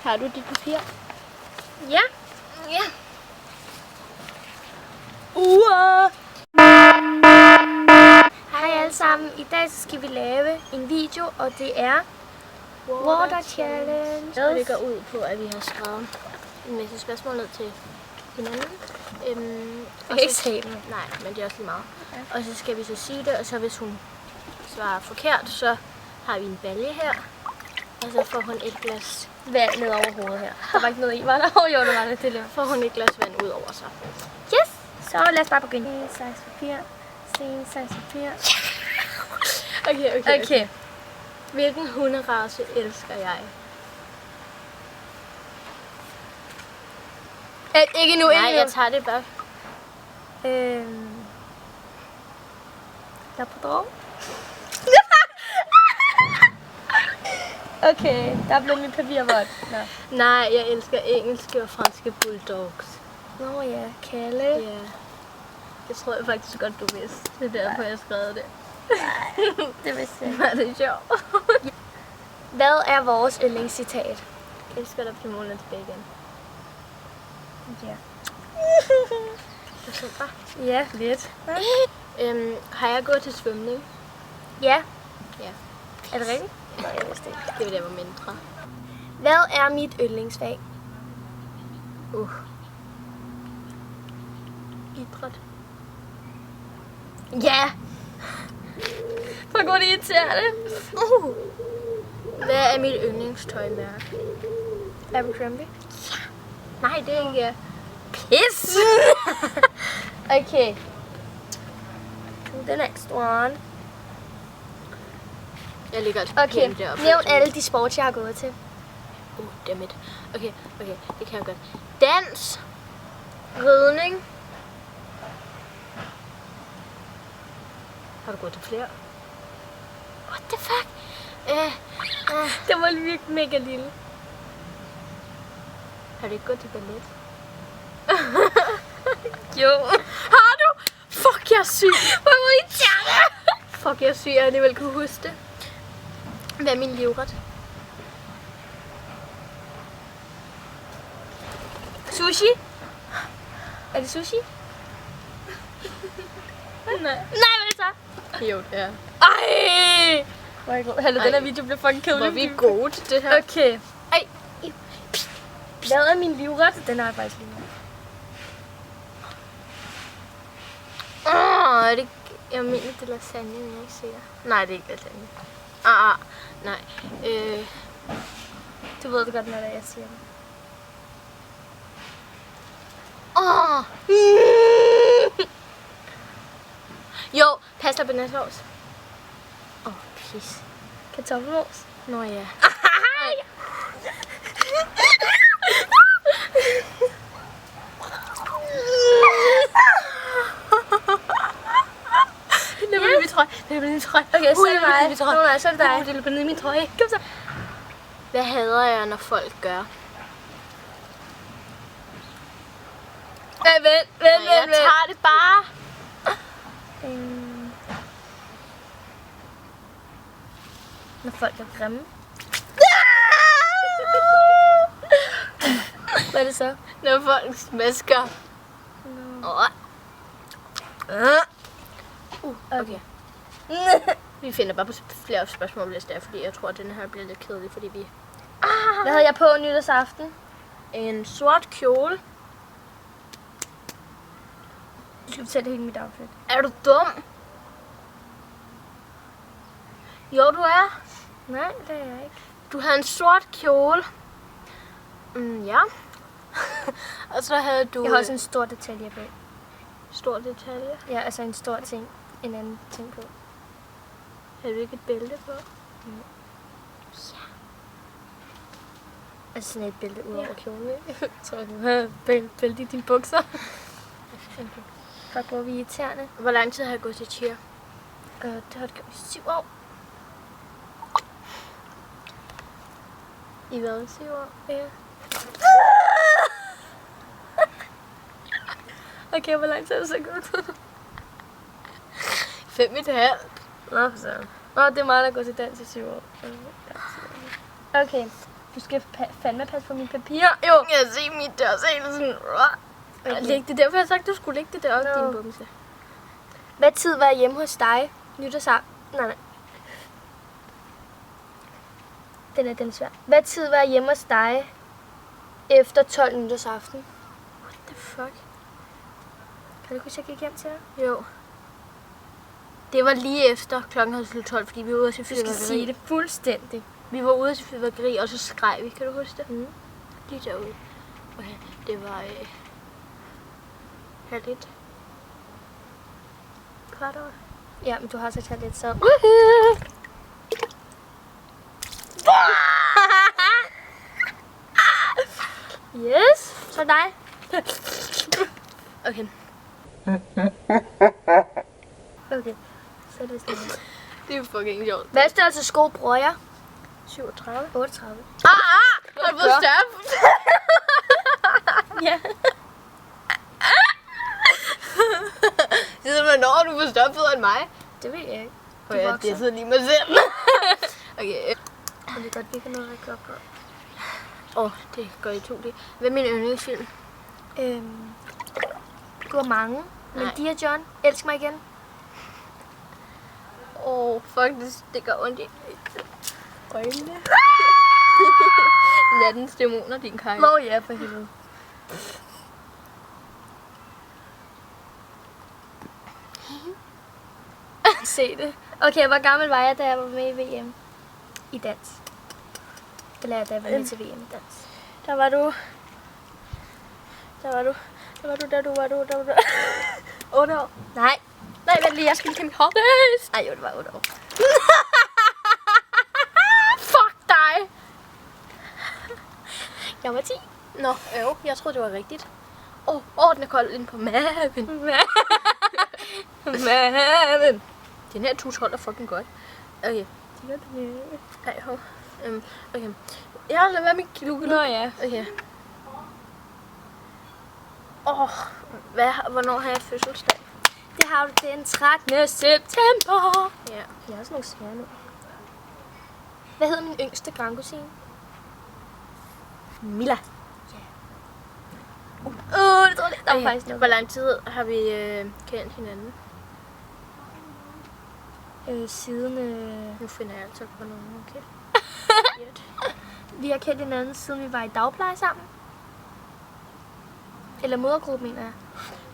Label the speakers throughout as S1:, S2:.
S1: Tager du dit papir?
S2: Ja.
S1: Ja.
S2: Hej alle sammen. I dag så skal vi lave en video, og det er Water Challenge.
S1: Og det går ud på, at vi har skrevet en masse spørgsmål ned til hinanden.
S2: Ikke sagen.
S1: Nej, men det er også lige meget. Ja. Og så skal vi så sige det, og så hvis hun svarer forkert, så har vi en balje her. Og så får hun et glas
S2: Vand ned over hovedet her. Der var ikke noget i, var der? Jo, der var det. Det
S1: får hun et glas vand ud over sig.
S2: Yes! Så lad os bare begynde. Sten, saks, papir. Sten, saks, papir.
S1: Okay. Hvilken hunderace elsker jeg?
S2: Ikke nu,
S1: Nej, jeg tager det bare.
S2: Labrador. Okay, der blev mit papir vådt.
S1: Nej, jeg elsker engelske og franske bulldogs.
S2: Nå ja, Kalle.
S1: Ja. Det tror jeg faktisk godt, du vidste. Det er derfor, jeg skrev det.
S2: Det vidste jeg ikke.
S1: Nej, det er sjovt.
S2: Hvad er vores yndlingscitat?
S1: Jeg elsker dig på målen tilbage igen.
S2: Ja.
S1: Det er super.
S2: Ja, lidt.
S1: Har jeg gået til svømning?
S2: Ja.
S1: Ja.
S2: Er det rigtigt? Nej, jeg vidste ikke.
S1: Det vil jeg være mindre.
S2: Hvad er mit yndlingsfag?
S1: Idræt.
S2: Ja! Hvor går det irriterende?
S1: Hvad er mit yndlingstøjmærke?
S2: Abercrombie.
S1: Nej, det er ikke.
S2: Pis! Okay. The next one.
S1: Jeg ligger et
S2: Okay,
S1: deroppe.
S2: nævn alle de sports, jeg har gået til.
S1: Dammit. Okay, det kan jeg godt. Dans. Ridning. Har du gået til flere? What the fuck?
S2: Det var virkelig mega lille.
S1: Har du ikke gået til ballet?
S2: Jo.
S1: Har du? Fuck, jeg er syg.
S2: Hvor var I tjerne?
S1: Fuck, jeg er syg. Jeg alligevel kunne huske det. Hvad er min livret?
S2: Sushi? Er det sushi?
S1: Nej.
S2: Nej, hvad er det så?
S1: Jo, det er.
S2: Ej! Hallo, den her video bliver fucking kedelig.
S1: Hvor vi er gode til det her.
S2: Okay. Ej. Hvad er min livret? Den har jeg faktisk lige.
S1: Er det ikke... Jeg mener, det er lasagne, men jeg er ikke sikker. Nej, det er ikke lasagne. Nej.
S2: Du ved det godt, når jeg siger det.
S1: Jo, pasta banasauce. Pis.
S2: Kartoffelmos.
S1: Nå ja. Det var min trøje. Det var min trøje.
S2: Okay, så er det mig. Nej, så er det dig.
S1: Det er min trøje. Kom så. Hvad hader jeg, når folk gør?
S2: Vent.
S1: Jeg tager det bare.
S2: Når folk er grimme. Hvad er det så?
S1: Når folk smasker. Okay. Vi finder bare på flere spørgsmål, hvis det er, fordi jeg tror, at den her bliver lidt kedelig, fordi vi...
S2: Hvad havde jeg på nytårsaften?
S1: En sort kjole.
S2: Du skal fortælle hele mit outfit.
S1: Er du dum? Jo, du er.
S2: Nej, det er jeg ikke.
S1: Du havde en sort kjole. Ja. Og så havde du...
S2: Jeg har også en stor detalje på.
S1: Stor detalje.
S2: Ja, altså en stor ting. En anden ting på.
S1: Har du ikke et bælte på?
S2: Ja. Altså sådan et bælte ud over kjolen. Jeg tror, du har bælte i dine bukser. Okay. Godt, hvor vi irriterende.
S1: Hvor lang tid har jeg gået til cheer?
S2: Det har det gjort i 7 år.
S1: I hvad? 7 år?
S2: Ja. Okay, hvor lang tid er det så gået?
S1: 5,5.
S2: Nå, for så. Nå, det er meget at gå til dans i 7 år. Okay. Du skal fandme passe på mine papirer. Jo.
S1: Jeg ser mit der, så er det sådan... Læg det derfor, jeg har sagt, du skulle lægge det deroppe, din bumse.
S2: Hvad tid var jeg hjemme hos dig? Nytårsaften? Nej. Den er svær. Hvad tid var jeg hjemme hos dig efter 12 nytårsaften?
S1: What the fuck?
S2: Kan du huske, jeg gik hjem til dig?
S1: Jo. Det var lige efter klokken havde slået 12, fordi vi var ude at se
S2: Du skal
S1: fyrværkeri.
S2: sige det fuldstændig.
S1: Vi var ude at se fyrværkeri, og så skreg vi. Kan du huske det?
S2: Mm.
S1: Lige derude. Okay, det var... halv et. Kvart over.
S2: Ja, men du har så taget lidt så. Yes, så dig.
S1: Okay.
S2: Okay, så er det sådan noget.
S1: Det er fucking sjovt.
S2: Hvad størrelse sko bruger jeg?
S1: 37.
S2: 38.
S1: Har du fået større?
S2: Ja.
S1: Det er sådan, når du får større fødder end mig.
S2: Det ved jeg ikke.
S1: For jeg dissede lige mig selv. Okay.
S2: Det er godt, vi kan nå at række op på.
S1: Det går i 2D. Hvad er min yndlingsfilm?
S2: Du har mange. Men
S1: Nej.
S2: Dear John, elsk mig igen.
S1: Fuck, det gør ondt i øjnene. Nattens dæmoner, din kaj.
S2: Nå ja, for helvede. Se det. Okay, hvor gammel var jeg, da jeg var med i VM? I dans. Eller da jeg var med til VM i dans.
S1: Der var du, da du var 8 år.
S2: Nej.
S1: Nej, vent lige, jeg skal lige kende hår.
S2: Nej, jo, det var 8 år.
S1: Fuck dig!
S2: Jeg var 10.
S1: Nå, jeg troede, det var rigtigt. Den er kold ind på maven. Maven. Den her tus holder fucking godt. Okay. Ej, hov. Okay. Jeg lad være med kilo.
S2: Nå ja.
S1: Okay. Hvornår har jeg fødselsdag?
S2: Det har du den 13. september.
S1: Ja.
S2: Jeg har også nogle svære nu. Hvad hedder min yngste grandkusine?
S1: Mila.
S2: Det tror jeg. Der var faktisk noget.
S1: Hvor lang tid har vi kendt hinanden?
S2: Siden...
S1: Nu finder jeg altså på nogen, okay?
S2: Vi har kendt hinanden, siden vi var i dagpleje sammen. Eller modergruppe, mener jeg.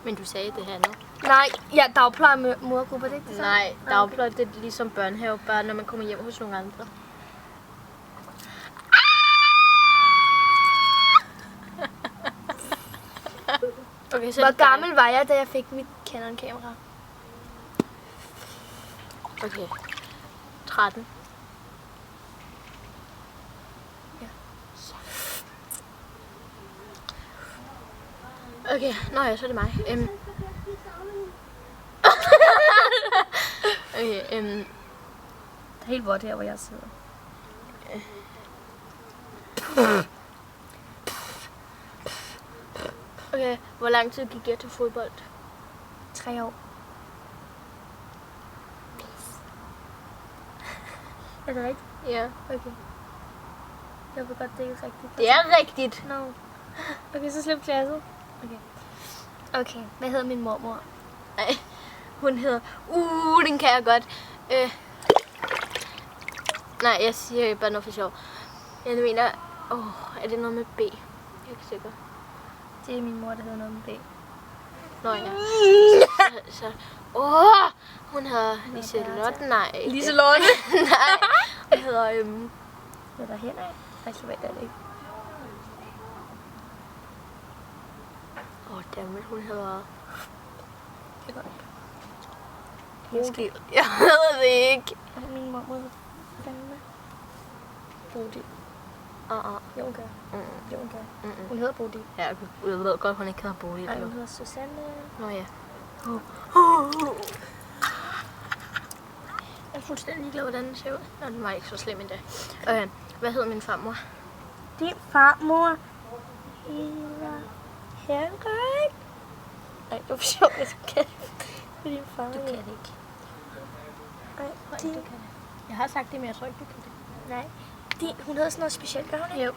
S1: Men du sagde det her nu.
S2: Nej, ja, dagpleje med modergruppe, det er ikke det samme?
S1: Nej, dagpleje, det er ligesom børnehave, bare når man kommer hjem hos nogle andre. Okay, så
S2: Hvor gammel var jeg, da jeg fik mit Canon-kamera?
S1: Okay. 13.
S2: Ja.
S1: Okay, så er det mig. Okay,
S2: Det er helt vådt her, hvor jeg sidder.
S1: okay, hvor lang tid gik jeg til fodbold?
S2: 3 år. Er det rigtigt?
S1: Ja.
S2: Okay. Jeg ved godt, det er ikke rigtigt.
S1: Det er rigtigt.
S2: No. Okay, så slip klasset. Okay, hvad hedder min mormor?
S1: Nej, hun hedder... den kan jeg godt. Nej, jeg siger bare noget for sjov. Jeg mener... er det noget med B? Jeg er ikke sikker.
S2: Det er min mor, der hedder noget med B.
S1: Nå ja. Hun hedder Liselotte. Nej, ikke.
S2: Liselotte?
S1: Nej, hun hedder...
S2: Hvad der hen af? Jeg ved det ikke.
S1: Dammit, hun hedder...
S2: Det var ikke.
S1: Bodil. Jeg ved det ikke.
S2: Min mormor hedder fandme Bodil. Jo, hun gør. Jo, hun gør. Hun hedder Bodil.
S1: Ja, jeg ved godt, hun ikke hedder Bodil.
S2: Nej, hun hedder Susanne.
S1: Nå ja. Jeg er fuldstændig ligeglad, hvordan den ser ud. Nå, den var ikke så slem endda. Okay, hvad hedder min farmor?
S2: Din farmor hedder Henrik. Nej, det var for sjovt, jeg kan. Din far.
S1: Du kan det ikke.
S2: Nej,
S1: Du kan det. Jeg har sagt det, men jeg tror ikke, du kan det.
S2: Nej. Hun hedder sådan noget specielt, gør hun ikke?
S1: Jo.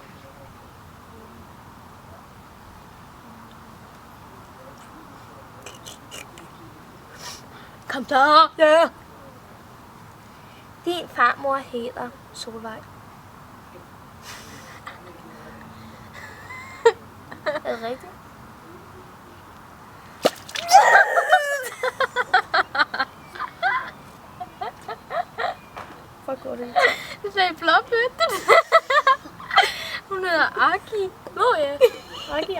S1: Kom så!
S2: Ja. Din farmor hedder Solvej. Er det rigtigt? Hvor går det?
S1: Det sagde blåbøtte. Hun hedder Aki.
S2: Nå ja. Aki.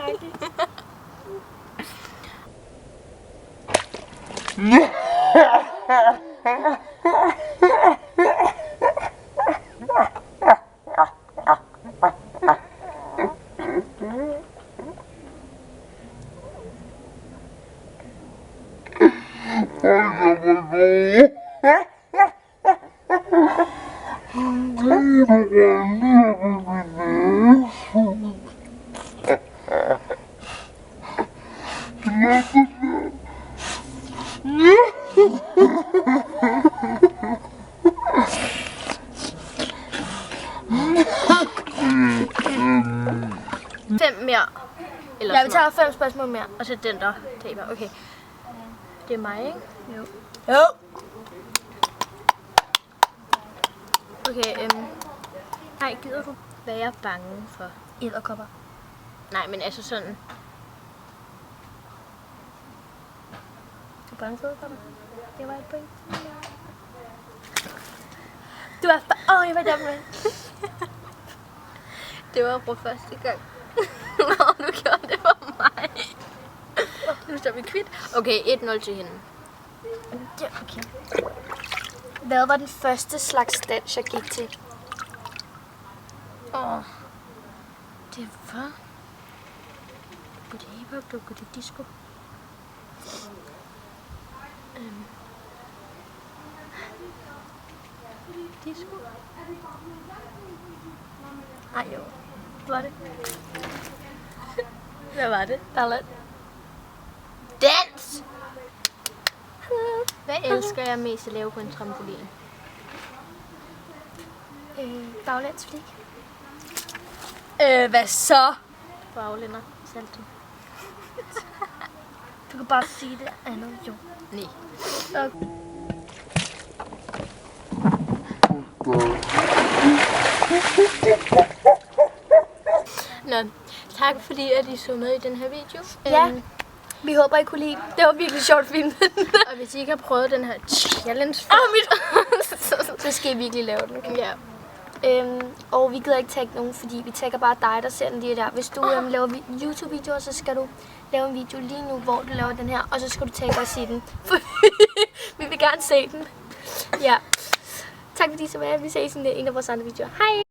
S1: Fem mere. Eller
S2: Ja, vi tager 5 spørgsmål mere.
S1: og så den der taber. Okay. Det er mig, ikke?
S2: Jo.
S1: Okay, nej, gider du være bange for?
S2: Edderkopper.
S1: Nej, men altså sådan.
S2: Du er bange for edderkopper? Det var et point. Du er jeg var der med.
S1: Det var på første gang. Nå, du gjorde det for mig. Nu står vi kvitt. Okay, 1-0 til hende.
S2: Ja, okay. Hvad var den første slags dans, jeg gik til?
S1: Det var... Disco. Disco?
S2: Ej jo. Hvad var det?
S1: Hvad var det?
S2: Ballet.
S1: Dans! Hvad elsker jeg mest at lave på en trampolin?
S2: Baglandsflik.
S1: Hvad så? Baglænder. Salto.
S2: Du kan bare sige det andet, jo.
S1: Nej.
S2: Okay.
S1: Nå, tak fordi at I så med i den her video.
S2: Ja. Vi håber, I kunne lide. Det var virkelig sjovt at filme den.
S1: Og hvis I ikke har prøvet den her challenge,
S2: så skal I virkelig lave den, okay?
S1: Ja.
S2: Og vi gider ikke tagge nogen, fordi vi tagger bare dig, der ser den lige der. Hvis du laver YouTube-videoer, så skal du lave en video lige nu, hvor du laver den her, og så skal du tagge os i den. Vi vil gerne se den. Ja. Tak fordi I så med. Vi ses i en af vores andre videoer. Hej!